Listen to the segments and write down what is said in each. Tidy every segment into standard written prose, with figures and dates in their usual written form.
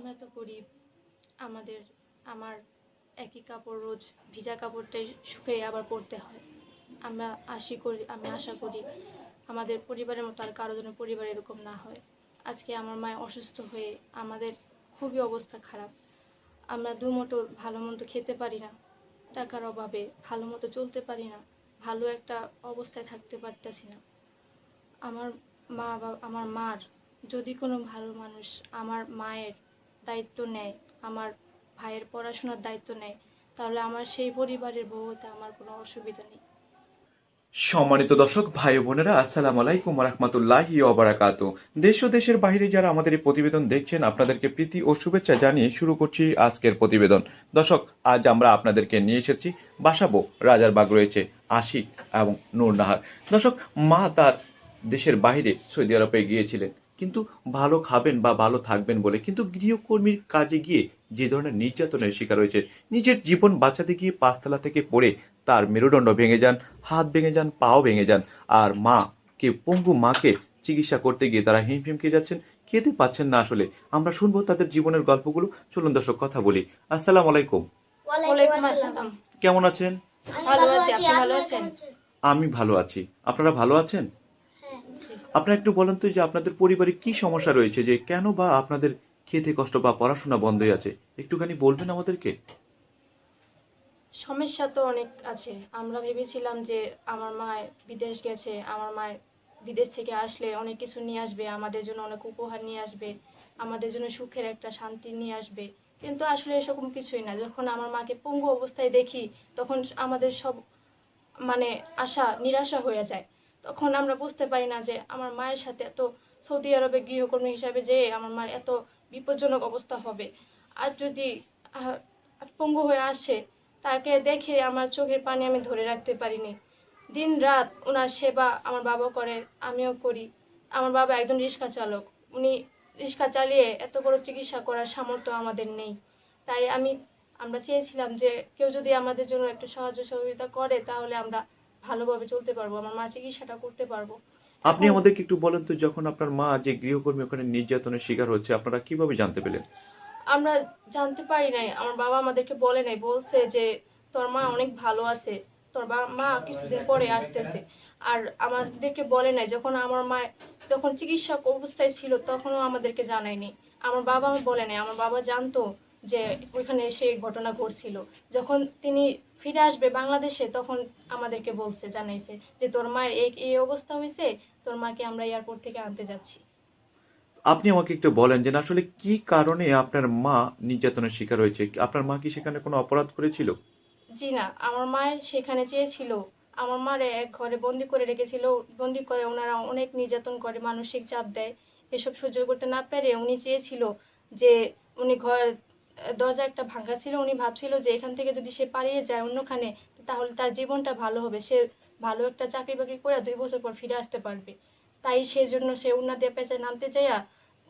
আমরা তো গরিব। আমাদের আমার একই কাপড় রোজ ভিজা কাপড়টাই শুকিয়ে আবার পরতে হয়। আমি আশা করি আমাদের পরিবারের মতো আর কারো যেন পরিবার এরকম না হয়। আজকে আমার মা অসুস্থ হয়ে আমাদের খুবই অবস্থা খারাপ। আমরা দুমুঠো ভালো মন্দ খেতে পারি না, টাকার অভাবে ভালো মতো চলতে পারি না, ভালো একটা অবস্থায় থাকতে পারতেছি না। আমার আমার মার যদি কোনো ভালো মানুষ আমার মায়ের দায়িত্ব নেয়, আমার ভাইয়ের পড়াশোনার দায়িত্ব নেয়, তাহলে আমার সেই পরিবারের বউ হতে আমার কোনো অসুবিধা নেই। সম্মানিত দর্শক ভাই ও বোনেরা, আসসালামু আলাইকুম রহমতুল্লাহি ওয়া বারাকাতুহু। দেশ ও দেশের বাইরে যারা আমাদের এই প্রতিবেদন দেখছেন, আপনাদেরকে প্রীতি ও শুভেচ্ছা জানিয়ে শুরু করছি আজকের প্রতিবেদন। দর্শক, আজ আমরা আপনাদেরকে নিয়ে এসেছি বাসাবো রাজারবাগ রয়েছে আশিক এবং নূরনাহার। দর্শক, মা তার দেশের বাইরে সৌদি আরবে গিয়েছিলেন, কিন্তু ভালো খাবেন বা ভালো থাকবেন বলে, কিন্তু গৃহকর্মীর কাজে গিয়ে যে ধরনের নির্যাতনের শিকার হয়েছে, নিজের জীবন বাঁচাতে গিয়ে পাঁচতলা থেকে পড়ে তার মেরুদণ্ড ভেঙে যান, হাত ভেঙে যান, পাও ভেঙে যান। আর পঙ্গু মাকে চিকিৎসা করতে গিয়ে তারা হিমফিম খেয়ে যাচ্ছেন, খেতে পাচ্ছেন না। আসলে আমরা শুনবো তাদের জীবনের গল্পগুলো। চলুন দর্শক, কথা বলি। আসসালামু আলাইকুম। ওয়ালাইকুম আসসালাম। কেমন আছেন? ভালো আছি, আপনি ভালো আছেন? আমি ভালো আছি। আপনারা ভালো আছেন? জি। আপনারা একটু বলেন তো যে আপনাদের পরিবারে কি সমস্যা রয়েছে, যে কেন বা আপনাদের খেতে কষ্ট বা পড়াশোনা বন্ধ হয়ে আছে, একটুখানি বলবেন আমাদেরকে। সমস্যা তো অনেক আছে। আমরা ভেবেছিলাম যে আমার মা বিদেশ গেছে, আমার মা বিদেশ থেকে আসলে অনেক কিছু নিয়ে আসবে, আমাদের জন্য অনেক উপহার নিয়ে আসবে, আমাদের জন্য সুখের একটা শান্তি নিয়ে আসবে। কিন্তু আসলে এরকম কিছুই না। যখন আমার মাকে পঙ্গু অবস্থায় দেখি, তখন আমাদের সব মানে আশা নিরাশা হয়ে যায়। তখন আমরা বুঝতে পারি না যে আমার মায়ের সাথে এত সৌদি আরবে গৃহকর্মী হিসাবে যে আমার মার এত বিপজ্জনক অবস্থা হবে। আর যদি আহ, পঙ্গু হয়ে আসে, তাকে দেখে আমার চোখের পানি আমি ধরে রাখতে পারিনি। দিন রাত ওনার সেবা আমার বাবা করে, আমিও করি। আমার বাবা একজন রিক্সা চালক। উনি রিক্সা চালিয়ে এত বড় চিকিৎসা করার সামর্থ্য আমাদের নেই। তাই আমরা চেয়েছিলাম যে কেউ যদি আমাদের জন্য একটু সাহায্য সহযোগিতা করে, তাহলে আমরা ভালোভাবে চলতে পারবো, আমার মা চিকিৎসাটা করতে পারবো। আপনি এখন আমাদেরকে একটু বলেন তো, যখন আপনার মা যে গৃহকর্মী ওখানে নির্যাতনের শিকার হচ্ছে, আপনারা কিভাবে জানতে পেলেন? আমরা জানতে পারি নাই, আমার বাবা আমাদেরকে বলে নাই, বলছে যে তোর মা অনেক ভালো আছে, মা কিছুদিন পরে আসতেছে। আর আমাদেরকে বলে নাই যখন আমার মা যখন চিকিৎসক অবস্থায় ছিল, তখনও আমাদেরকে জানায়নি। আমার বাবা বলে নাই, আমার বাবা জানতো যে ওইখানে এসে ঘটনা ঘটছিল। যখন তিনি ফিরে আসবে বাংলাদেশে, তখন আমাদেরকে বলছে, জানাইছে যে তোর মায়ের এই অবস্থা হয়েছে, তোর মাকে আমরা এয়ারপোর্ট থেকে আনতে যাচ্ছি। আপনি আমাকে একটু বলেন যে আসলে কি কারণে আপনার মা নির্যাতনের শিকার হয়েছে। আপনার মা কি সেখানে কোনো অপরাধ করেছিল? জি না, আমার মায়ের সেখানে চেয়েছিল, আমার মারে এক ঘরে বন্দি করে রেখেছিল। বন্দি করে ওনারা অনেক নির্যাতন করে, মানসিক চাপ দেয়। এসব সহ্য করতে না পেরে উনি চেয়েছিল যে উনি দরজা একটা ভাঙা ছিল, উনি ভাবছিল যে এখান থেকে যদি সে পালিয়ে যায় অন্যখানে, তাহলে তার জীবনটা ভালো হবে, সে ভালো একটা চাকরি বাকরি করে 2 বছর পর ফিরে আসতে পারবে। তাই সেজন্য সে উন্নতি পেশায় নামতে চাইয়া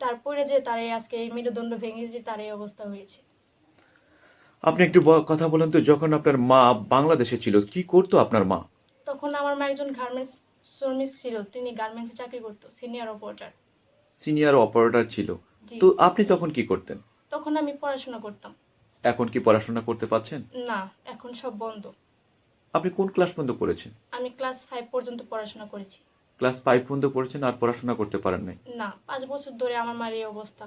তারপরে যে তার আজকে এই মেরুদণ্ড ভেঙে যে তার এই অবস্থা হয়েছে। আপনি একটু কথা বলেন তো, যখন আপনার মা বাংলাদেশে ছিল, কি করতো আপনার মা? তখন আমার মা একজন গার্মেন্টস শ্রমিক ছিল, তিনি গার্মেন্টসে চাকরি করতো, সিনিয়র অপারেটর। সিনিয়র অপারেটর ছিল। জি। তো আপনি তখন কি করতেন? তখন আমি পড়াশোনা করতাম। এখন কি পড়াশোনা করতে পারছেন? না, এখন সব বন্ধ। আপনি কোন ক্লাস পর্যন্ত পড়েছেন? আমি ক্লাস 5 পর্যন্ত পড়াশোনা করেছি। ক্লাস 5 পর্যন্ত পড়েছেন, আর পড়াশোনা করতে পারেন নাই? না, 5 বছর ধরে আমার মার এই অবস্থা।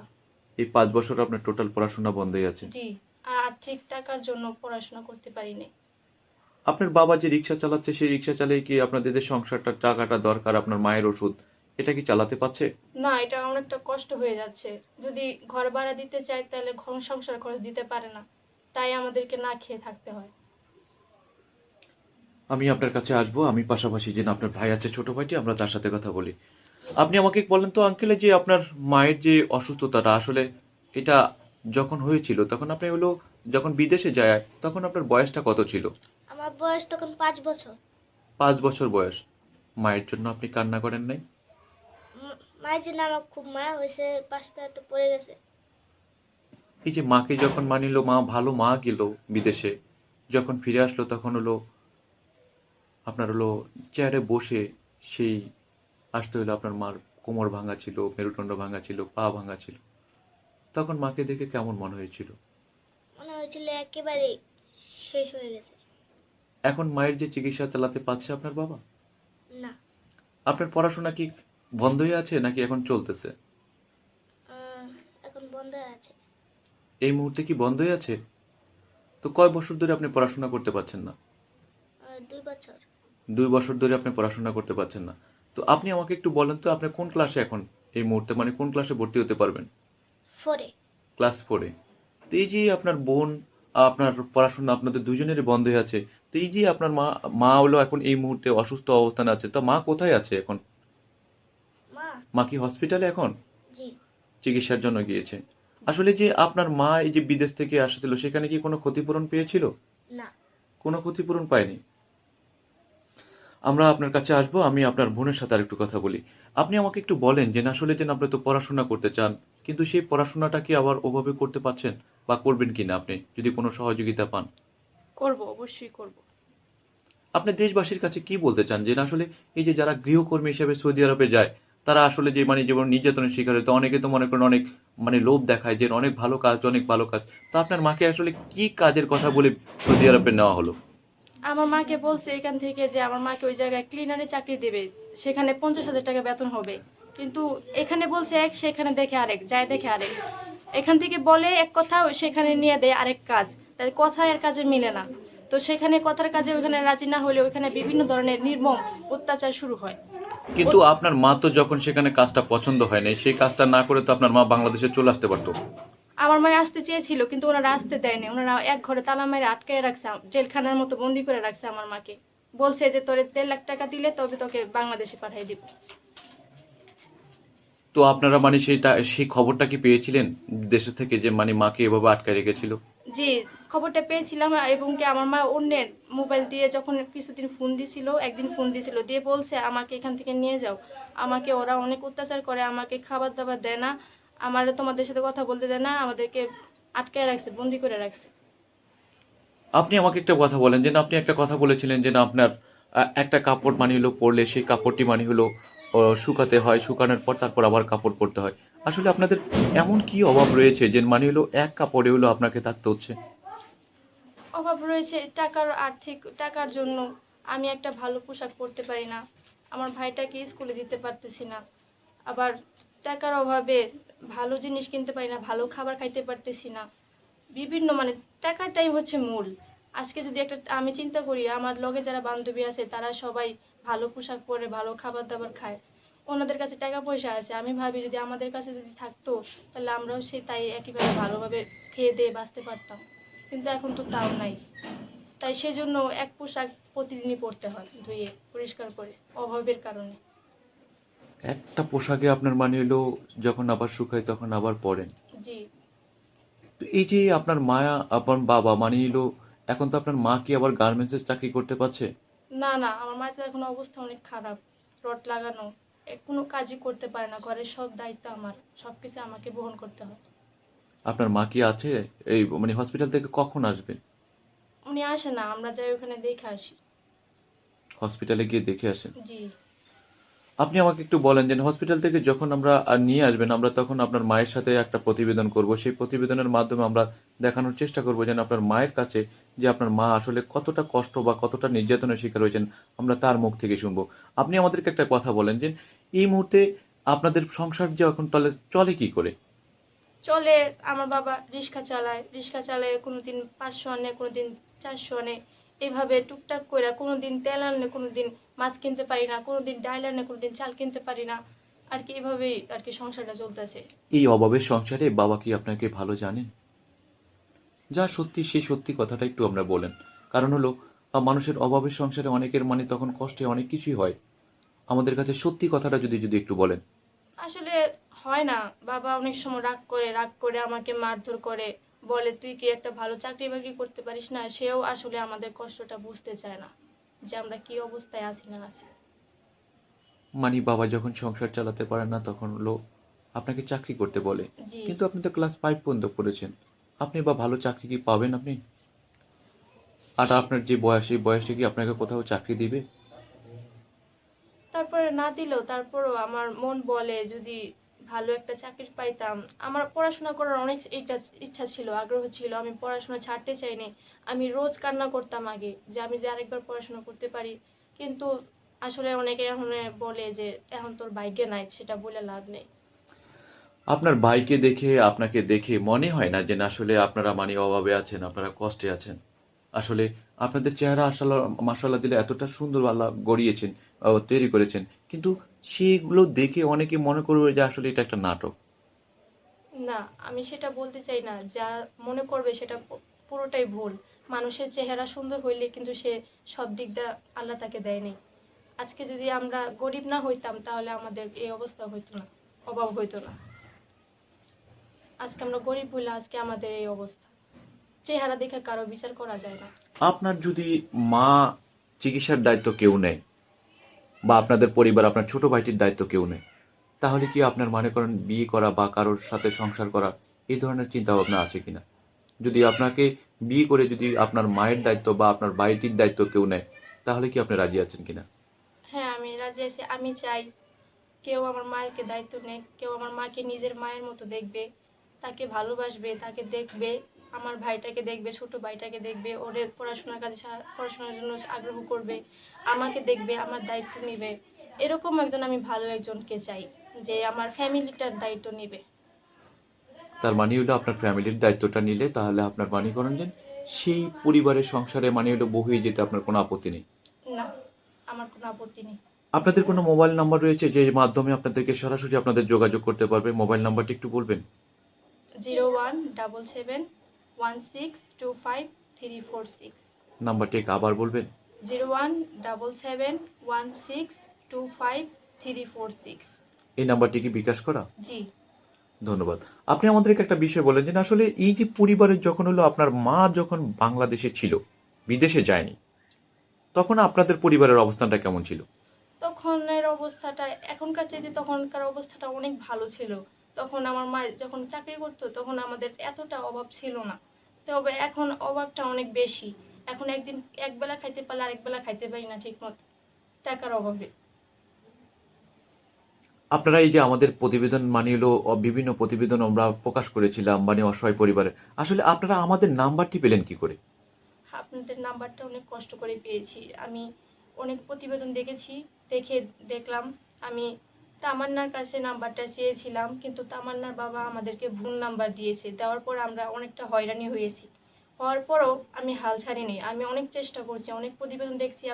এই 5 বছর আপনার টোটাল পড়াশোনা বন্ধ হয়ে আছে। জি। আর আর্থিক টাকার জন্য পড়াশোনা করতে পারিনি। আপনার বাবা যে রিক্সা চালাচ্ছে, সেই রিক্সা চালিয়ে কি আপনাদের যে সংসারটার টাকাটা দরকার, আপনার মায়ের ওষুধ, এটা কি চালাতে পারছে? না, এটা অনেকটা কষ্ট হয়ে যাচ্ছে। যদি ঘর ভাড়া দিতে চাই, তাহলে সংসার খরচ দিতে পারে না। তাই আমাদেরকে না খেয়ে থাকতে হয়। আমি আপনার কাছে আসবো, আমি পাশাপাশি যে আপনার ভাই আছে, ছোট ভাইটি, আমরা তার সাথে কথা বলি। আপনি আমাকে বলেন তো আঙ্কেল, যে আপনার মায়ের যে অসুস্থতাটা আসলে এটা যখন হয়েছিল, তখন আপনি হলো যখন বিদেশে যায়, তখন আপনার বয়সটা কত ছিল? আমার বয়স তখন 5 বছর। 5 বছর বয়স। মায়ের জন্য আপনি কান্না করেন নাই? মায়ের জন্য আমার খুব মায়া হয়েছে, পাঁচটা তো পড়ে গেছে। এই যে মাকে যখন মানিল, মা ভালো মা গেল বিদেশে, যখন ফিরে আসলো, তখন হলো আপনার হলো চেয়ারে বসে সেই আসতে হলো, আপনার মার কোমর ভাঙা ছিল, মেরুদণ্ড ভাঙা ছিল, পা ভাঙা ছিল। তো তখন মাকে দেখে কেমন মনে হয়েছিল? মনে হয়েছিল একেবারে শেষ হয়ে গেছে। এখন মায়ের যে চিকিৎসা চালাতে পারছে আপনার বাবা? না, আপনার পড়াশোনা কি বন্ধ হয়ে আছে নাকি এখন চলতেছে? এখন বন্ধ আছে। এই মুহূর্তে কি বন্ধ হয়ে আছে? তো কয় বছর ধরে আপনি পড়াশোনা করতে পারছেন না? 2 বছর। 2 বছর ধরে আপনি পড়াশোনা করতে পারছেন না। তো আপনি আমাকে একটু বলেন তো আপনি কোন ক্লাসে এখন এই মুহূর্তে, মানে কোন ক্লাসে ভর্তি হতে পারবেন? 4-এ। ক্লাস 4-এ। তো এই যে আপনার বোন, আপনার পড়াশোনা আপনাদের দুজনেরই বন্ধ হয়ে আছে। তো এই যে আপনার মা হলো এখন এই মুহূর্তে অসুস্থ অবস্থানে আছে। তো মা কোথায় আছে এখন? মা, মা কি হসপিটালে এখন জি, চিকিৎসার জন্য গিয়েছে? আসলে যে আপনার মা এই যে বিদেশ থেকে আসছিল সেখানে কি কোনো ক্ষতিপূরণ পেয়েছিল? না, কোনো ক্ষতিপূরণ পায়নি। আমরা আপনার কাছে আসবো, আমি আপনার বোনের সাথে আরেকটু কথা বলি। আপনি আমাকে একটু বলেন যে আসলে যে আপনি তো পড়াশোনা করতে চান, কিন্তু সেই পড়াশোনাটা কি আবার ওভাবে করতে পারছেন বা করবেন কিনা আপনি যদি কোনো সহযোগিতা পান? করব, অবশ্যই করব। আপনি দেশবাসীর কাছে কি বলতে চান যে আসলে এই যে যারা গৃহকর্মী হিসেবে সৌদি আরবে যায়, তারা আসলে যে যেমন নির্যাতনের শিকার হয়, তো অনেকে তো মনে করেন অনেক লোভ দেখায় যে অনেক ভালো কাজ, অনেক ভালো কাজ। তো আপনার মাকে আসলে কি কাজের কথা বলে সৌদি আরবে নেওয়া হলো? আমার মাকে বলছে এখান থেকে যে আমার মাকে ওই জায়গায় ক্লিনারে চাকরি দেবে, সেখানে 50,000 টাকা বেতন হবে। কিন্তু এখানে বলছে এক, সেখানে দেখে আরেক, যায় দেখে আরেক। এখান থেকে বলে এক কথা, সেখানে নিয়ে দেয় আরেক কাজ। তাই কথা আর কাজে মিলে না। তো সেখানে কথার কাজে ওখানে রাজি না হলে ওখানে বিভিন্ন ধরনের নির্মম অত্যাচার শুরু হয়। কিন্তু আপনার মা তো যখন সেখানে কাজটা পছন্দ হয় নাই, সেই কাজটা না করে তো আপনার মা বাংলাদেশে চলে আসতে পারতো। আমার মায়ের আসতে চেয়েছিল, কিন্তু ওনারা আসতে দেয়নি। ওনারা এক ঘরে তালা মেরে আটকায় রাখছে, জেলখানার মতো বন্দি করে রাখছে আমার মাকে। বলছে যে তোরে 1.5 লাখ টাকা দিলে তবে তোকে বাংলাদেশে পাঠিয়ে দিব। তো আপনারা সেই খবরটা কি পেয়েছিলেন দেশে থেকে যে মাকে এভাবে আটকায় রেখেছিল? জি, খবরটা পেয়েছিলাম। এবং কি আমার মা অন্যের মোবাইল দিয়ে যখন কিছুদিন ফোন দিছিল, একদিন ফোন দিছিল, দিয়ে বলছে আমাকে এখান থেকে নিয়ে যাও, আমাকে ওরা অনেক অত্যাচার করে, আমাকে খাবার দাবার দেয় না, আমার তোমাদের সাথে কথা বলতে দেয় না, আমাদেরকে আটকায় রাখছে, বন্দি করে রাখছে। আপনি আমাকে একটা কথা বলেন যে আপনি একটা কথা বলেছিলেন যে আপনার একটা কাপড় হলো পরলে সেই কাপড়টি হলো শুকাতে হয়, শুকানোর পর তারপর আবার কাপড় পরতে হয়। আসলে আপনাদের এমন কি অভাব রয়েছে যে হলো এক কাপড়ে হলো আপনাকে থাকতে হচ্ছে? অভাব রয়েছে টাকার, আর্থিক টাকার জন্য। আমি একটা ভালো পোশাক পরতে পারি না, আমার ভাইটাকে স্কুলে দিতে পারতেছি না, আবার টাকার অভাবে ভালো জিনিস কিনতে পারি না, ভালো খাবার খাইতে পারতেছি না। বিভিন্ন টাকাটাই হচ্ছে মূল। আজকে যদি একটা আমি চিন্তা করি, আমার লগে যারা বান্ধবী আছে তারা সবাই ভালো পোশাক পরে ভালো খাবার দাবার খায়, ওনাদের কাছে টাকা পয়সা আছে। আমি ভাবি যদি আমাদের কাছে যদি থাকতো, তাহলে আমরাও তাই একইভাবে ভালোভাবে খেয়ে দিয়ে বাঁচতে পারতাম। কিন্তু এখন তো তাও নাই। তাই সেজন্য এক পোশাক প্রতিদিনই পরতে হয়, ধুয়ে পরিষ্কার করে, অভাবের কারণে। একটা পোশাকে আপনার হলো যখন আবার শুকায় তখন আবার পরেন। জি। তো এই যে আপনার মায়া, আপনার বাবা হলো এখন তো আপনার মা কি আবার গার্মেন্টসের চাকরি করতে পারছে? না না, আমার মায়ের তো এখন অবস্থা অনেক খারাপ, রড লাগানো, কোনো কাজই করতে পারে না, ঘরের সব দায়িত্ব আমার, সবকিছু আমাকে বহন করতে হয়। আপনার মা কি আছে এই হসপিটাল থেকে কখন আসবে? উনি আসে না, আমরা যাই ওখানে দেখে আসি। হসপিটালে গিয়ে দেখে আসেন? জি। আপনি আমাকে একটু বলেন যে হসপিটাল থেকে যখন আমরা নিয়ে আসবেন, আমরা তখন আপনার মায়ের সাথে একটা প্রতিবেদন করব। সেই প্রতিবেদনের মাধ্যমে আমরা দেখানোর চেষ্টা করব যেন আপনার মায়ের কাছে যে আপনার মা আসলে কতটা কষ্ট বা কতটা নির্যাতনের শিকার হয়েছেন, আমরা তার মুখ থেকে শুনবো। আপনি আমাদেরকে একটা কথা বলেন যে এই মুহূর্তে আপনাদের সংসার যে এখন তাহলে চলে কি করে? চলে, আমার বাবা রিক্সা চালায়, রিক্সা চালায় কোনোদিন 500 আনে, কোনোদিন 400 আনে, এভাবে টুকটাক করে। কোনোদিন তেল আনলে কোনোদিন মাছ কিনতে পারি না, কোনোদিন ডাল আনলে কোনোদিন চাল কিনতে পারি না। আর কি এভাবেই আর কি সংসারটা চলতেছে। এই অভাবের সংসারে বাবা কি আপনাকে ভালো জানেন? যা সত্যি সেই সত্যি কথাটা একটু আমরা বলেন। কারণ হলো মানুষের অভাবের সংসারে অনেকের তখন কষ্টে অনেক কিছুই হয়। আমাদের কাছে সত্যি কথাটা যদি যদি একটু বলেন। আসলে হয় না, বাবা অনেক সময় রাগ করে, রাগ করে আমাকে মারধর করে, বলে তুই কি একটা ভালো চাকরি বাকরি করতে পারিস না। সেও আসলে আমাদের কষ্টটা বুঝতে চায় না, যে আমরা কি অবস্থায় আছি না আছি। বাবা যখন সংসার চালাতে পারে না তখন হলো আপনাকে চাকরি করতে বলে। জি। কিন্তু আপনি তো ক্লাস 5 পর্যন্ত পড়েছেন, আপনি বা ভালো চাকরি কি পাবেন আপনি? আর আপনার যে বয়স, এই বয়সে কি আপনাকে কোথাও চাকরি দিবে? তারপরে না দিলেও তারপরও আমার মন বলে যদি ভালো একটা চাকরি পাইতাম। আমার পড়াশোনা করার অনেক ইচ্ছা ছিল, আগ্রহ ছিল। আমি পড়াশোনা ছাড়তে চাইনি। আমি রোজ কান্না করতাম আগে যে আমি যে আরেকবার পড়াশোনা করতে পারি। কিন্তু আসলে অনেকে এখন বলে যে এখন তোর ভাগ্যে নাই, সেটা বলে লাভ নেই। আপনার ভাইকে দেখে আপনাকে দেখে মনে হয় না যে না আসলে আপনারা মানে অভাবে আছেন, আপনারা কষ্টে আছেন? আসলে আপনাদের চেহারা আসলে মাশাআল্লাহ দিলে এতটা সুন্দর আল্লাহ গড়িয়েছেন, তৈরি করেছেন, কিন্তু সেগুলো দেখে অনেকে মনে করবে যে আসলে এটা একটা নাটক। না, আমি সেটা বলতে চাই না। যা মনে করবে সেটা পুরোটাই ভুল। মানুষের চেহারা সুন্দর হইলে কিন্তু সে সব দিকটা আল্লাহ তাকে দেয়নি। আজকে যদি আমরা গরিব না হইতাম তাহলে আমাদের এই অবস্থা হইতো না, অভাব হইতো না। আজকে আমরা গরিব হইলে আজকে আমাদের এই অবস্থা। চেহারা দেখে কারো বিচার করা যায় না। আপনার যদি মা চিকিৎসার দায়িত্ব কেউ নেয়, বা আপনাদের পরিবার আপনার ছোট ভাইটির দায়িত্ব কেউ নেয়, তাহলে কি আপনার মনে করেন বিয়ে করা বা কারোর সাথে সংসার করা এই ধরনের চিন্তা ভাবনা আছে কিনা? যদি আপনাকে বিয়ে করে যদি আপনার মায়ের দায়িত্ব বা আপনার ভাইটির দায়িত্ব কেউ নেয়, তাহলে কি আপনি রাজি আছেন কিনা? হ্যাঁ, আমি রাজি আছি। আমি চাই কেউ আমার মায়েরকে দায়িত্ব নেক, কেউ আমার মাকে নিজের মায়ের মতো দেখবে, তাকে ভালোবাসবে, তাকে দেখবে। আমার ভাইটাকে দেখবে, ছোট ভাইটাকে দেখবে, ওদের পড়াশোনার কাজে পড়াশোনার জন্য আগ্রহ করবে, আমাকে দেখবে, আমার দায়িত্ব নেবে। এরকম একজন আমি ভালো একজনকে চাই, যে আমার ফ্যামিলিটার দায়িত্ব নেবে। তার মানে হলো আপনার ফ্যামিলির দায়িত্বটা নিলে তাহলে আপনার মানে করেন যে সেই পরিবারের সংসারে মানে হলো বউ হয়ে যেতে আপনার কোনো আপত্তি নেই। না, আমার কোনো আপত্তি নেই। আপনাদের কোনো মোবাইল নাম্বার রয়েছে যে মাধ্যমে আপনাদেরকে সরাসরি আপনাদের যোগাযোগ করতে পারবে? মোবাইল নাম্বারটি একটু বলবেন? 0177162536। নাম্বারটি আবার বলবেন? 0177162536। এই নাম্বারটি কি বিকাশ করা? জি। ধন্যবাদ। আপনি আমাদেরকে একটা বিষয় বলেন যে আসলে এই যে পরিবারের যখন হলো আপনার মা যখন বাংলাদেশে ছিল, বিদেশে যায়নি, তখন আপনাদের পরিবারের অবস্থানটা কেমন ছিল? তখনের অবস্থাটা এখনকার চাইতে তখনকার অবস্থাটা অনেক ভালো ছিল। তখন আমার মা যখন চাকরি করতো তখন আমাদের এতটা অভাব ছিল না। তবে এখন অভাবটা অনেক বেশি। এখন একদিন একবেলা খাইতে পারলে আরেক বেলা খাইতে পারি না ঠিক মতো, টাকার অভাবে। আপনারা এই যে আমাদের প্রতিবেদন মানে হলো বিভিন্ন প্রতিবেদন আমরা প্রকাশ করেছিলাম মানে অসহায় পরিবারের, আসলে আপনারা আমাদের নাম্বারটি পেলেন কি করে? আপনাদের নাম্বারটা অনেক কষ্ট করে পেয়েছি। আমি অনেক প্রতিবেদন দেখেছি, দেখে দেখলাম। আমি তামান্নার কাছে নাম্বারটা চেয়েছিলাম, কিন্তু তামান্নার বাবা আমাদেরকে ভুল নাম্বার দিয়েছে। দেওয়ার পর আমরা অনেকটা হয়রানি হয়েছি। হওয়ার পরও আমি হাল ছাড়িনি। আমি অনেক চেষ্টা করছি, অনেক প্রতিবেদন দেখছি।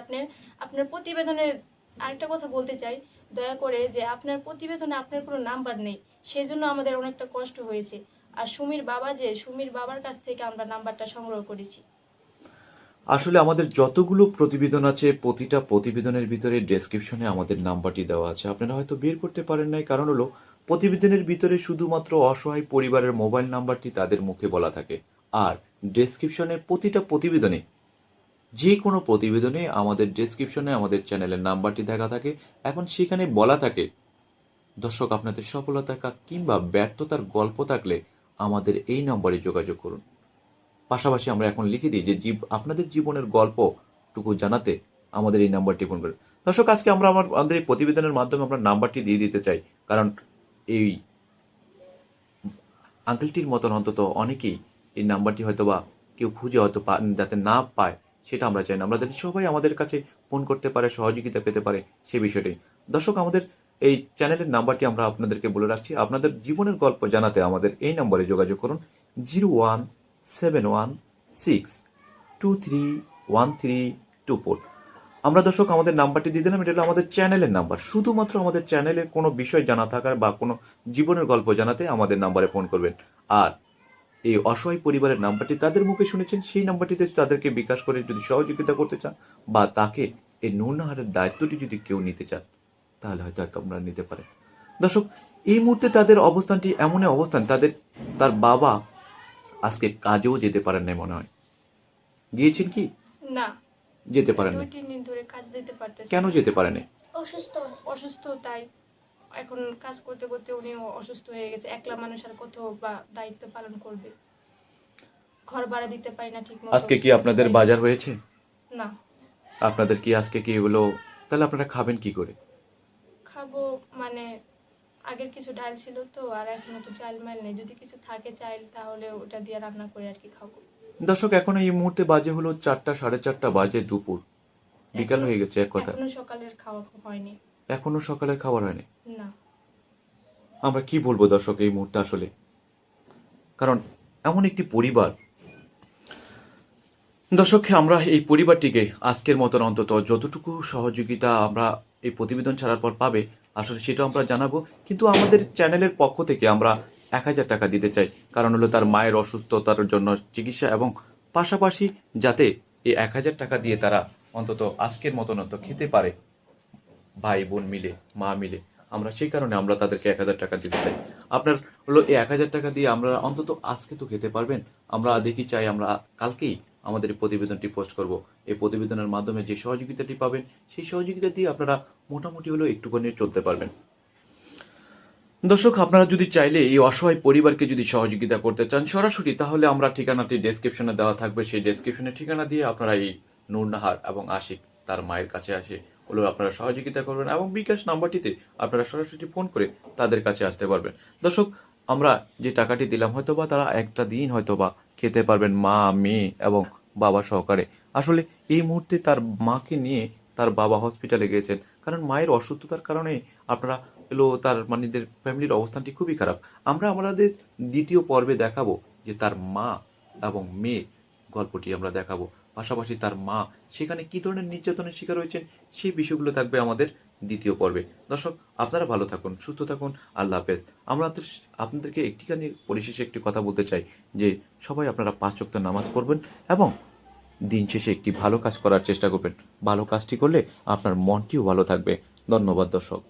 আপনার প্রতিবেদনের আরেকটা কথা বলতে চাই, দয়া করে, যে আপনার প্রতিবেদনে আপনার কোনো নাম্বার নেই, সেজন্য আমাদের অনেকটা কষ্ট হয়েছে। আর সুমির বাবার কাছ থেকে আমরা নাম্বারটা সংগ্রহ করেছি। আসলে আমাদের যতগুলো প্রতিবেদন আছে প্রতিটা প্রতিবেদনের ভিতরে ডেসক্রিপশনে আমাদের নাম্বারটি দেওয়া আছে, আপনারা হয়তো বের করতে পারেন নাই, কারণ হলো প্রতিবেদনের ভিতরে শুধুমাত্র অসহায় পরিবারের মোবাইল নাম্বারটি তাদের মুখে বলা থাকে। আর ডেসক্রিপশনে প্রতিটা প্রতিবেদনে, যে কোনো প্রতিবেদনে আমাদের ডেসক্রিপশনে আমাদের চ্যানেলের নাম্বারটি দেখা থাকে। এখন সেখানে বলা থাকে, দর্শক আপনাদের সফলতা কিংবা ব্যর্থতার গল্প থাকলে আমাদের এই নম্বরে যোগাযোগ করুন। পাশাপাশি আমরা এখন লিখে দিই যে আপনাদের জীবনের গল্পটুকু জানাতে আমাদের এই নাম্বারটি ফোন করুন। দর্শক আজকে আমরা আমাদের এই প্রতিবেদনের মাধ্যমে আমরা নাম্বারটি দিয়ে দিতে চাই, কারণ এই আঙ্কেলটির মতন অন্তত অনেকেই এই নাম্বারটি হয়তো বা কেউ খুঁজে হয়তো যাতে না পায়, সেটা আমরা চাই না। আমরা যাতে সবাই আমাদের কাছে ফোন করতে পারে, সহযোগিতা পেতে পারে, সে বিষয়টাই। দর্শক আমাদের এই চ্যানেলের নাম্বারটি আমরা আপনাদেরকে বলে রাখছি, আপনাদের জীবনের গল্প জানাতে আমাদের এই নম্বরে যোগাযোগ করুন 017162313124। আমরা দর্শক আমাদের নাম্বারটি দিয়ে দিলাম, এটা হলো আমাদের চ্যানেলের নাম্বার। শুধুমাত্র আমাদের চ্যানেলের কোনো বিষয় জানা থাকার বা কোনো জীবনের গল্প জানাতে আমাদের নাম্বারে ফোন করবেন। আর এই অসহায় পরিবারের নাম্বারটি তাদের মুখে শুনেছেন, সেই নাম্বারটিতে তাদেরকে বিকাশ করে যদি সহযোগিতা করতে চান বা তাকে এই নুনহারের দায়িত্বটি যদি কেউ নিতে চান, তাহলে হয়তো আপনারা নিতে পারেন। দর্শক এই মুহূর্তে তাদের অবস্থানটি এমন অবস্থান, তার বাবা আজকে কাজেও যেতে পারেন না মনে হয়। গিয়েছেন কি? না, যেতে পারেন না। 2-3 দিন ধরে কাজ দিতে পারতেছে। কেন যেতে পারেন? অসুস্থ। অসুস্থ, তাই এখন কাজ করতে করতে উনিও অসুস্থ হয়ে গেছে। একলা মানুষ আর কত বা দায়িত্ব পালন করবে। ঘর ভাড়া দিতে পারি না ঠিক মতো। আজকে কি আপনাদের বাজার হয়েছে? না। আপনাদের কি আজকে কি হলো? তাহলে আপনারা খাবেন কি করে? খাবো মানে আগের কিছু ডাল ছিল তো, আর এখনো তো চাল মাল নেই, যদি কিছু থাকে চাল তাহলে ওটা দিয়ে রান্না করে আর কি খাবো। দর্শক এখন এই মুহূর্তে বাজে হলো 4টা 4:30 বাজে দুপুর, বিকাল হয়ে গেছে এক কথা। এখনো সকালের খাওয়া হয়নি। এখনো সকালের খাবার হয়নি। না। আমরা কি বলবো দর্শক এই মুহূর্তে আসলে, কারণ এমন একটি পরিবার। দর্শক আমরা এই পরিবারটিকে আজকের মতন অন্তত যতটুকু সহযোগিতা আমরা এই প্রতিবেদন ছাড়ার পর পাবে আসলে সেটা আমরা জানাবো, কিন্তু আমাদের চ্যানেলের পক্ষ থেকে আমরা 1000 টাকা দিতে চাই, কারণ হলো তার মায়ের অসুস্থতার জন্য চিকিৎসা, এবং পাশাপাশি যাতে এই 1000 টাকা দিয়ে তারা অন্তত আজকের মতন অন্তত খেতে পারে, ভাই বোন মিলে, মা মিলে। আমরা সেই কারণে আমরা তাদেরকে 1000 টাকা দিতে চাই। আপনার হলো এই 1000 টাকা দিয়ে আমরা অন্তত আজকে তো খেতে পারবেন। আমরা দেখি চাই আমরা কালকেই আমাদের এই প্রতিবেদনটি পোস্ট করব। এই প্রতিবেদনের মাধ্যমে যে সহযোগিতাটি পাবেন সেই সহযোগিতা দিয়ে আপনারা মোটামুটি হলেও একটুখানি চলতে পারবেন। দর্শক আপনারা যদি চাইলে এই অসহায় পরিবারকে যদি সহযোগিতা করতে চান সরাসরি, তাহলে আমরা ঠিকানাটি ডেসক্রিপশনে দেওয়া থাকবে, সেই ডেসক্রিপশনের ঠিকানা দিয়ে আপনারা এই নূরনাহার এবং আশিক তার মায়ের কাছে আসে হলো আপনারা সহযোগিতা করবেন, এবং বিকাশ নাম্বারটিতে আপনারা সরাসরি ফোন করে তাদের কাছে আসতে পারবেন। দর্শক আমরা যে টাকাটি দিলাম হয়তোবা তারা একটা দিন হয়তোবা খেতে পারবেন, মা মেয়ে এবং বাবা সহকারে। আসলে এই মুহূর্তে তার মাকে নিয়ে তার বাবা হসপিটালে গিয়েছেন, কারণ মায়ের অসুস্থতার কারণে আপনারা এলো তার মানে ফ্যামিলির অবস্থানটি খুবই খারাপ। আমরা আমাদের দ্বিতীয় পর্বে দেখাবো যে তার মা এবং মেয়ে গল্পটি আমরা দেখাবো, পাশাপাশি তার মা সেখানে কি ধরনের নির্যাতনের শিকার হয়েছেন সেই বিষয়গুলো থাকবে আমাদের দ্বিতীয় পর্বে। দর্শক আপনারা ভালো থাকুন, সুস্থ থাকুন, আল্লাহ হাফেজ। আমরা আপনাদেরকে একটিখানি পরিশেষে একটি কথা বলতে চাই যে সবাই আপনারা 5 ওয়াক্ত নামাজ পড়বেন এবং দিন শেষে একটি ভালো কাজ করার চেষ্টা করবেন। ভালো কাজটি করলে আপনার মনটিও ভালো থাকবে। ধন্যবাদ দর্শক।